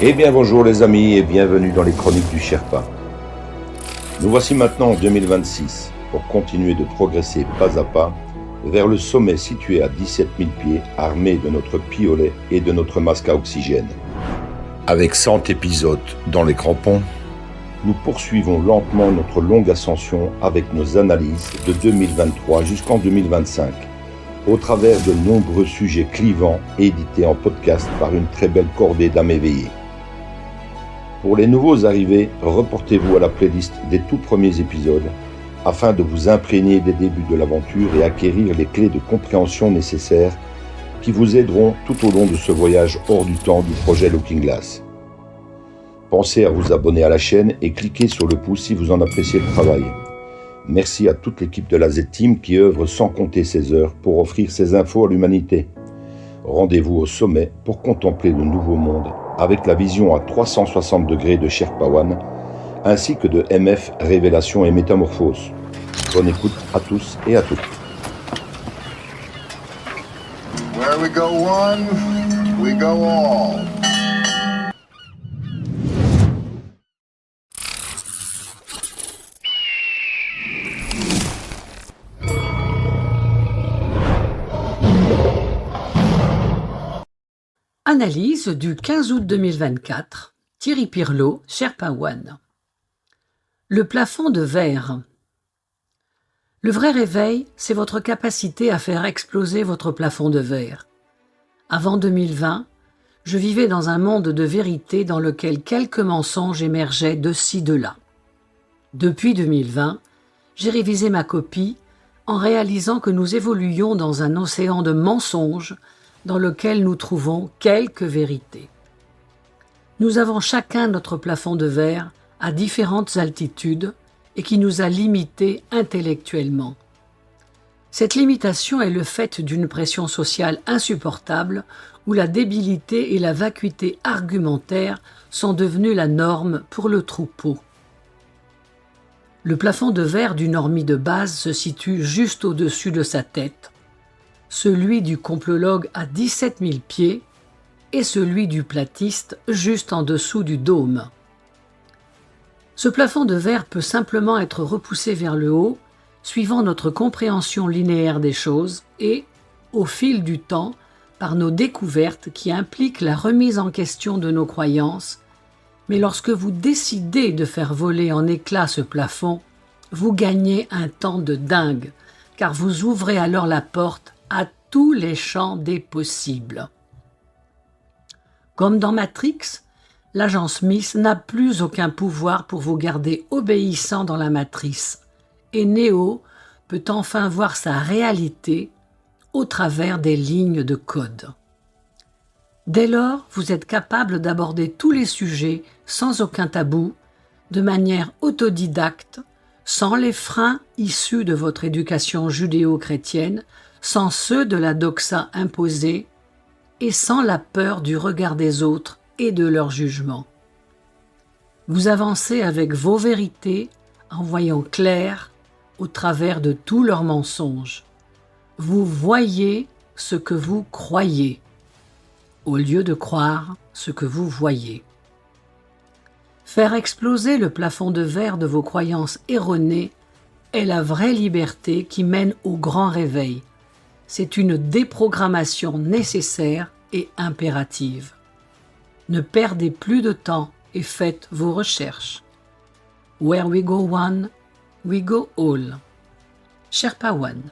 Eh bien bonjour les amis et bienvenue dans les chroniques du Sherpa. Nous voici maintenant en 2026 pour continuer de progresser pas à pas vers le sommet situé à 17 000 pieds armé de notre piolet et de notre masque à oxygène. Avec 100 épisodes dans les crampons, nous poursuivons lentement notre longue ascension avec nos analyses de 2023 jusqu'en 2025 au travers de nombreux sujets clivants édités en podcast par une très belle cordée d'âmes éveillées. Pour les nouveaux arrivés, reportez-vous à la playlist des tout premiers épisodes afin de vous imprégner des débuts de l'aventure et acquérir les clés de compréhension nécessaires qui vous aideront tout au long de ce voyage hors du temps du projet Looking Glass. Pensez à vous abonner à la chaîne et cliquez sur le pouce si vous en appréciez le travail. Merci à toute l'équipe de la Z-Team qui œuvre sans compter ses heures pour offrir ces infos à l'humanité. Rendez-vous au sommet pour contempler le nouveau monde avec la vision à 360 degrés de Sherpa One ainsi que de MF Révélation et Métamorphose. Bonne écoute à tous et à toutes. Where we go one, we go all. Analyse du 15 août 2024, Thierry Pirlot, Sherpa One. Le plafond de verre. Le vrai réveil, c'est votre capacité à faire exploser votre plafond de verre. Avant 2020, je vivais dans un monde de vérité dans lequel quelques mensonges émergeaient de ci, de là. Depuis 2020, j'ai révisé ma copie en réalisant que nous évoluions dans un océan de mensonges dans lequel nous trouvons quelques vérités. Nous avons chacun notre plafond de verre à différentes altitudes et qui nous a limités intellectuellement. Cette limitation est le fait d'une pression sociale insupportable où la débilité et la vacuité argumentaire sont devenues la norme pour le troupeau. Le plafond de verre du normie de base se situe juste au-dessus de sa tête, celui du complologue à 17 000 pieds et celui du platiste juste en dessous du dôme. Ce plafond de verre peut simplement être repoussé vers le haut, suivant notre compréhension linéaire des choses et, au fil du temps, par nos découvertes qui impliquent la remise en question de nos croyances. Mais lorsque vous décidez de faire voler en éclats ce plafond, vous gagnez un temps de dingue, car vous ouvrez alors la porte à tous les champs des possibles. Comme dans Matrix, l'agent Smith n'a plus aucun pouvoir pour vous garder obéissant dans la matrice, et Neo peut enfin voir sa réalité au travers des lignes de code. Dès lors, vous êtes capable d'aborder tous les sujets sans aucun tabou, de manière autodidacte, sans les freins issus de votre éducation judéo-chrétienne, sans ceux de la doxa imposée et sans la peur du regard des autres et de leur jugement. Vous avancez avec vos vérités en voyant clair au travers de tous leurs mensonges. Vous voyez ce que vous croyez au lieu de croire ce que vous voyez. Faire exploser le plafond de verre de vos croyances erronées est la vraie liberté qui mène au grand réveil. C'est une déprogrammation nécessaire et impérative. Ne perdez plus de temps et faites vos recherches. Where we go one, we go all. Sherpa One.